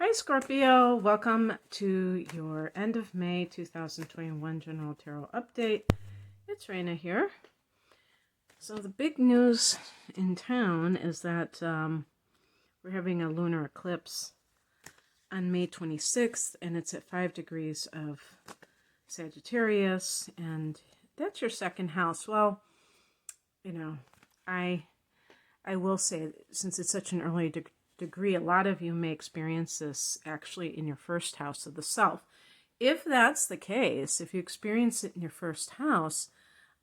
Hi Scorpio, welcome to your end of May 2021 General Tarot Update. It's Raina here. So the big news in town is that we're having a lunar eclipse on May 26th, and it's at 5 degrees of Sagittarius, and that's your second house. Well, you know, I will say, since it's such an early degree, a lot of you may experience this actually in your first house of the self. If that's the case, if you experience it in your first house,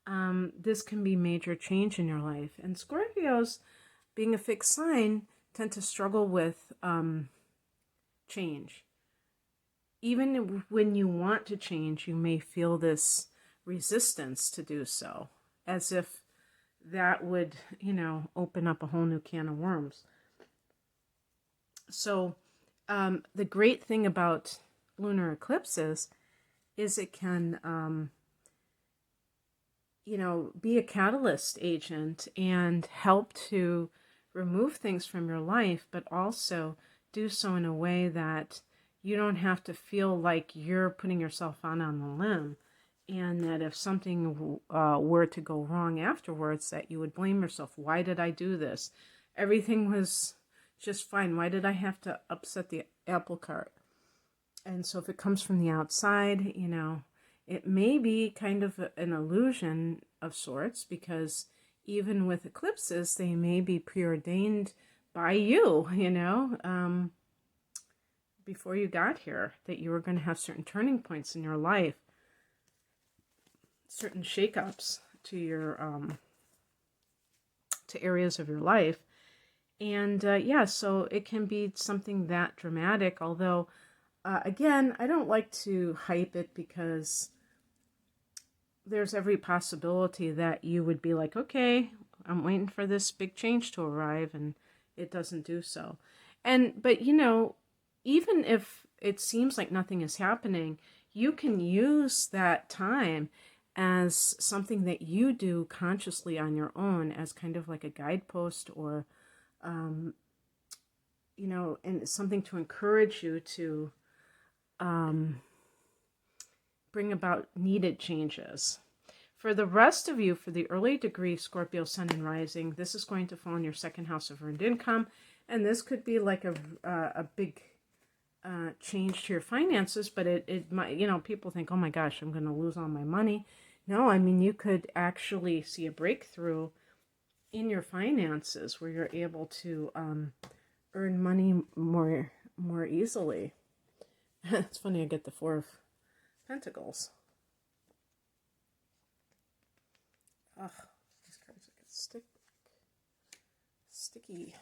this can be major change in your life. And Scorpios, being a fixed sign, tend to struggle with change. Even when you want to change, you may feel this resistance to do so, as if that would, open up a whole new can of worms. So the great thing about lunar eclipses is it can, be a catalyst agent and help to remove things from your life, but also do so in a way that you don't have to feel like you're putting yourself on the limb, and that if something were to go wrong afterwards, that you would blame yourself. Why did I do this? Everything was just fine. Why did I have to upset the apple cart? And so if it comes from the outside, it may be kind of an illusion of sorts, because even with eclipses, they may be preordained by you, before you got here, that you were going to have certain turning points in your life, certain shakeups to your to areas of your life. And so it can be something that dramatic, although again, I don't like to hype it, because there's every possibility that you would be like, okay, I'm waiting for this big change to arrive, and it doesn't do so. But even if it seems like nothing is happening, you can use that time as something that you do consciously on your own, as kind of like a guidepost, or and something to encourage you to bring about needed changes. For the rest of you, for the early degree Scorpio Sun and Rising, this is going to fall in your second house of earned income, and this could be like a big change to your finances. But it might, people think, oh my gosh, I'm going to lose all my money. No, I mean, you could actually see a breakthrough in your finances where you're able to earn money more easily. It's funny, I get the Four of Pentacles. Ugh, these cards get sticky.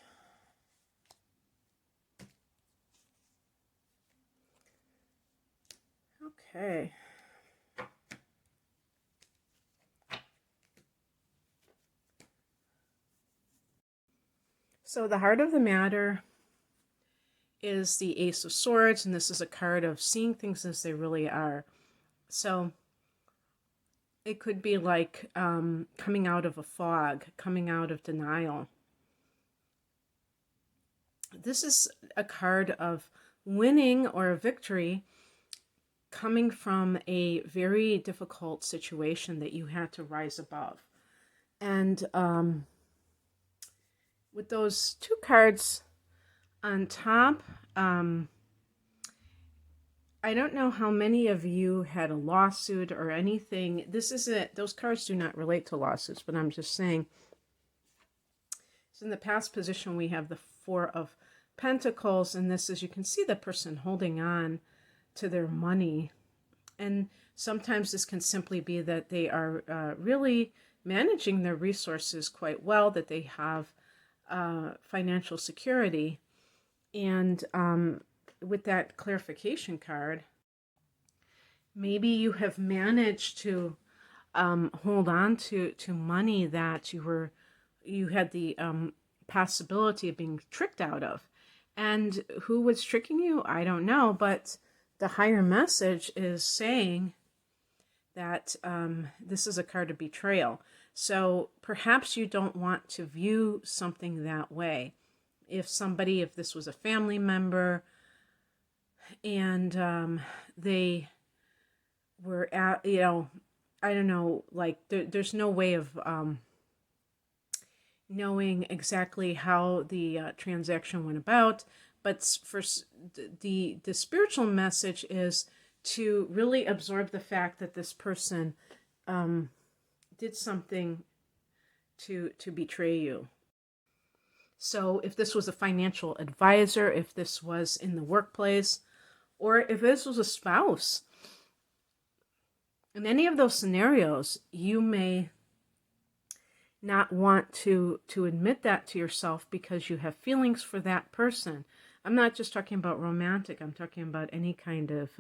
Okay. So the heart of the matter is the Ace of Swords, and this is a card of seeing things as they really are. So it could be like coming out of a fog, coming out of denial. This is a card of winning or a victory coming from a very difficult situation that you had to rise above. And with those two cards on top, I don't know how many of you had a lawsuit or anything. This isn't, those cards do not relate to lawsuits, but I'm just saying. So in the past position, we have the Four of Pentacles, and this is, you can see the person holding on to their money. And sometimes this can simply be that they are really managing their resources quite well, that they have financial security. And with that clarification card, maybe you have managed to hold on to money that you had the possibility of being tricked out of. And who was tricking you? I don't know, but the higher message is saying that this is a card of betrayal. So perhaps you don't want to view something that way. If this was a family member, and they were at, I don't know, like there's no way of knowing exactly how the transaction went about, but the spiritual message is to really absorb the fact that this person did something to betray you. So if this was a financial advisor, if this was in the workplace, or if this was a spouse, in any of those scenarios, you may not want to admit that to yourself because you have feelings for that person. I'm not just talking about romantic. I'm talking about any kind of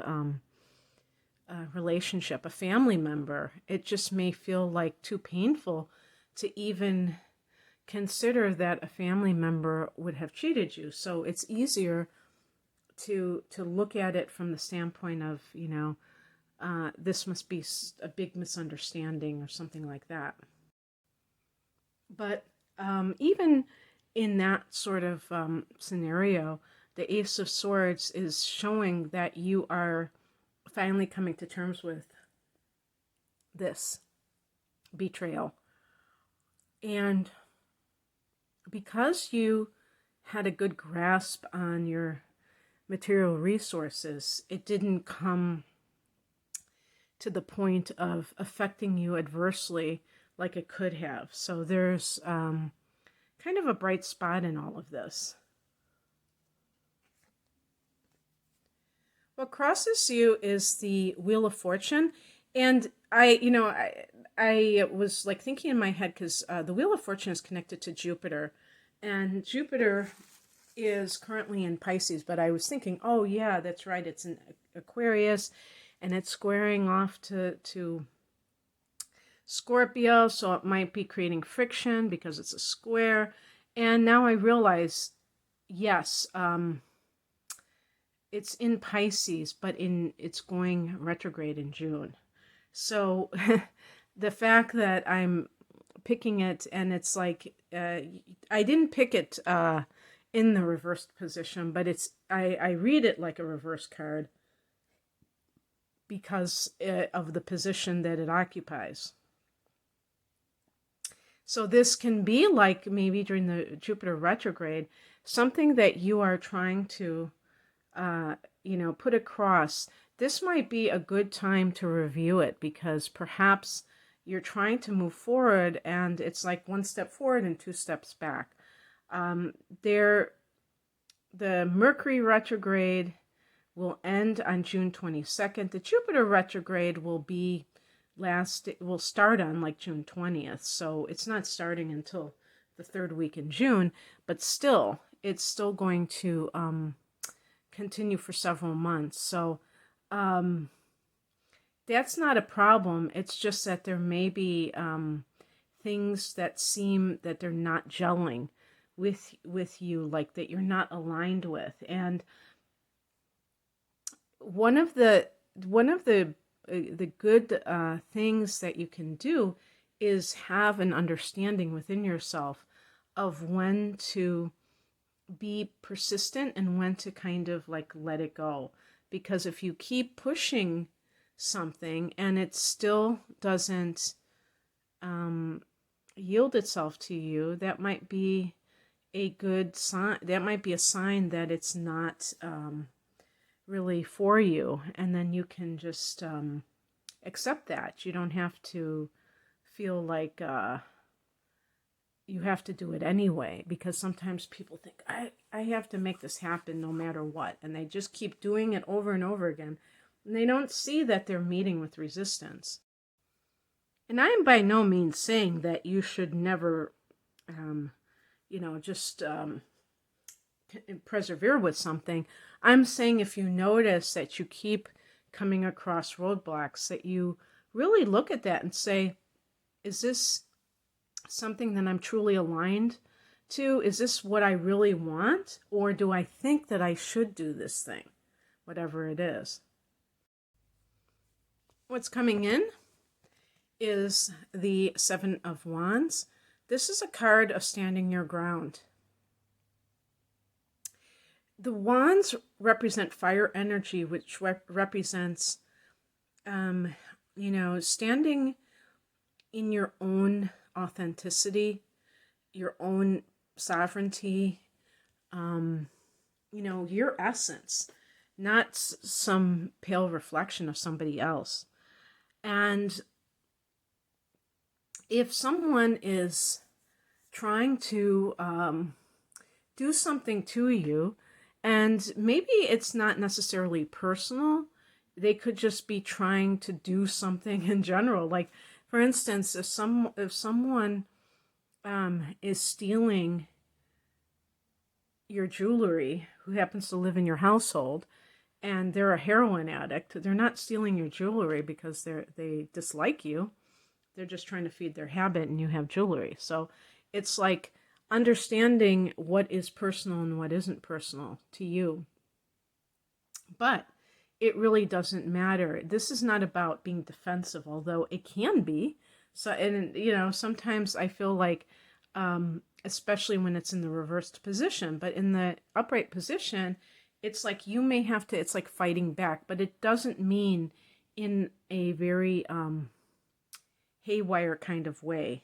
relationship, a family member. It just may feel like too painful to even consider that a family member would have cheated you. So it's easier to look at it from the standpoint of, this must be a big misunderstanding or something like that. But even in that sort of scenario, the Ace of Swords is showing that you are finally coming to terms with this betrayal. And because you had a good grasp on your material resources, it didn't come to the point of affecting you adversely like it could have. So there's kind of a bright spot in all of this. What crosses you is the Wheel of Fortune. And I was like thinking in my head, because the Wheel of Fortune is connected to Jupiter. And Jupiter is currently in Pisces. But I was thinking, oh yeah, that's right. It's in Aquarius. And it's squaring off to Scorpio, so it might be creating friction because it's a square. And now I realize, yes, it's in Pisces, but it's going retrograde in June. So the fact that I'm picking it, and it's like, I didn't pick it in the reversed position, but I read it like a reverse card because of the position that it occupies. So this can be like maybe during the Jupiter retrograde, something that you are trying to, put across. This might be a good time to review it because perhaps you're trying to move forward and it's like one step forward and two steps back. The Mercury retrograde will end on June 22nd. The Jupiter retrograde will start on like June 20th. So it's not starting until the third week in June, but still, it's still going to continue for several months. So that's not a problem. It's just that there may be things that seem that they're not gelling with you, like that you're not aligned with. And one of the good things that you can do is have an understanding within yourself of when to be persistent and when to kind of like let it go. Because if you keep pushing something and it still doesn't yield itself to you, that might be a good sign. That might be a sign that it's not really for you, and then you can just accept that. You don't have to feel like you have to do it anyway, because sometimes people think, I have to make this happen no matter what, and they just keep doing it over and over again, and they don't see that they're meeting with resistance. And I am by no means saying that you should never just persevere with something. I'm saying if you notice that you keep coming across roadblocks, that you really look at that and say, is this something that I'm truly aligned to? Is this what I really want? Or do I think that I should do this thing, whatever it is? What's coming in is the Seven of Wands. This is a card of standing your ground. The wands represent fire energy, which represents, standing in your own authenticity, your own sovereignty, your essence, not some pale reflection of somebody else. And if someone is trying to do something to you, and maybe it's not necessarily personal, they could just be trying to do something in general. Like, for instance, if someone is stealing your jewelry, who happens to live in your household, and they're a heroin addict, they're not stealing your jewelry because they dislike you. They're just trying to feed their habit, and you have jewelry. So it's like understanding what is personal and what isn't personal to you. But it really doesn't matter. This is not about being defensive, although it can be. So, and sometimes I feel like, especially when it's in the reversed position, but in the upright position, it's like you may have to, it's like fighting back, but it doesn't mean in a very haywire kind of way.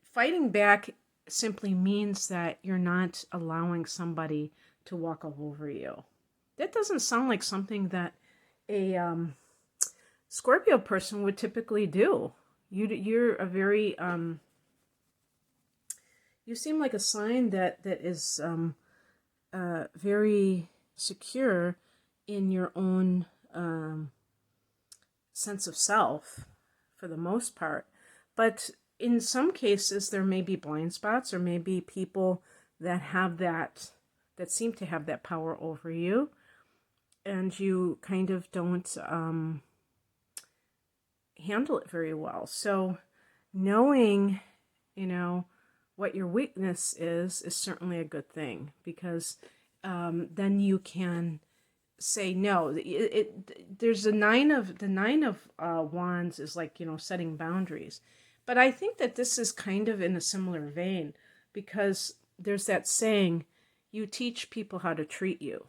Fighting back simply means that you're not allowing somebody to walk all over you. That doesn't sound like something that a Scorpio person would typically do. You're a very, you seem like a sign that is very secure in your own sense of self for the most part. But in some cases, there may be blind spots, or maybe people that have that seem to have that power over you, and you kind of don't handle it very well. So knowing, what your weakness is certainly a good thing, because then you can say no. There's the nine of wands is like, setting boundaries. But I think that this is kind of in a similar vein, because there's that saying, you teach people how to treat you.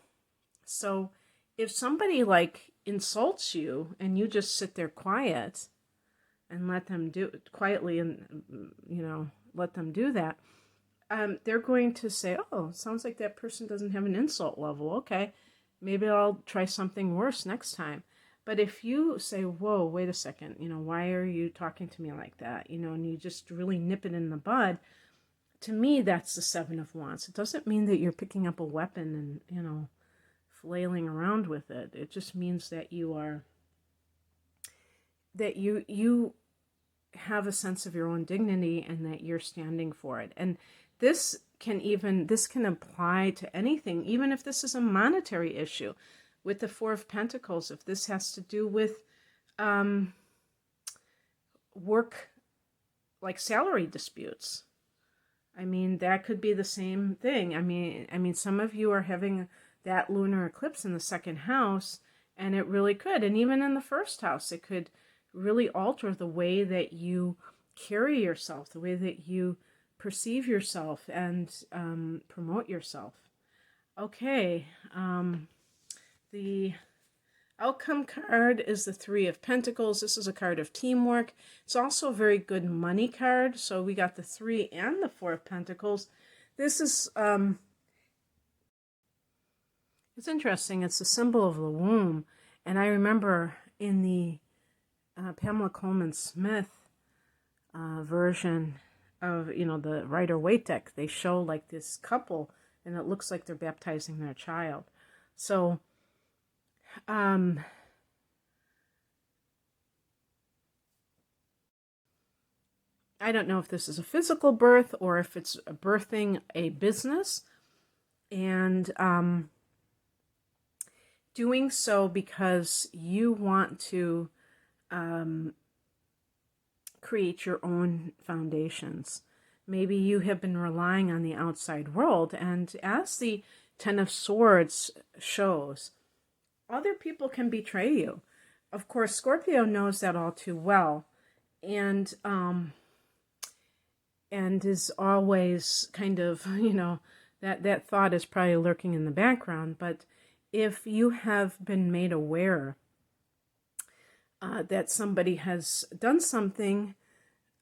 So if somebody like insults you and you just sit there quiet and let them do it quietly, and let them do that, they're going to say, oh, sounds like that person doesn't have an insult level. Okay, maybe I'll try something worse next time. But if you say, whoa, wait a second, why are you talking to me like that? And you just really nip it in the bud. To me, that's the Seven of Wands. It doesn't mean that you're picking up a weapon and, flailing around with it. It just means that you have a sense of your own dignity, and that you're standing for it. And this can apply to anything, even if this is a monetary issue. With the Four of Pentacles, if this has to do with work, like salary disputes, that could be the same thing. I mean, some of you are having that lunar eclipse in the second house, and it really could. And even in the first house, it could really alter the way that you carry yourself, the way that you perceive yourself and promote yourself. Okay. The outcome card is the Three of Pentacles. This is a card of teamwork. It's also a very good money card. So we got the Three and the Four of Pentacles. This is, it's interesting. It's a symbol of the womb. And I remember in the Pamela Coleman Smith version of, the Rider-Waite deck, they show like this couple, and it looks like they're baptizing their child. So, I don't know if this is a physical birth or if it's birthing a business, and doing so because you want to create your own foundations. Maybe you have been relying on the outside world, and as the Ten of Swords shows, other people can betray you. Of course, Scorpio knows that all too well, and is always kind of, That thought is probably lurking in the background, but if you have been made aware that somebody has done something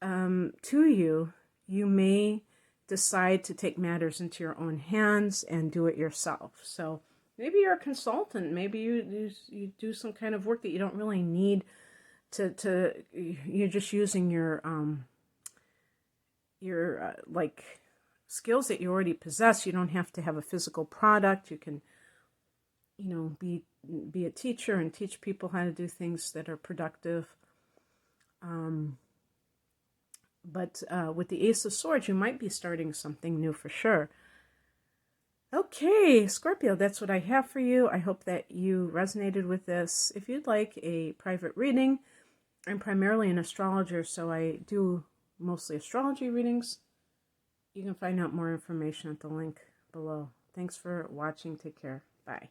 to you, you may decide to take matters into your own hands and do it yourself. So maybe you're a consultant. Maybe you do some kind of work that you don't really need to you're just using your like skills that you already possess. You don't have to have a physical product. You can, you know, be a teacher and teach people how to do things that are productive. But with the Ace of Swords, you might be starting something new for sure. Okay, Scorpio, that's what I have for you. I hope that you resonated with this. If you'd like a private reading, I'm primarily an astrologer, so I do mostly astrology readings. You can find out more information at the link below. Thanks for watching. Take care. Bye.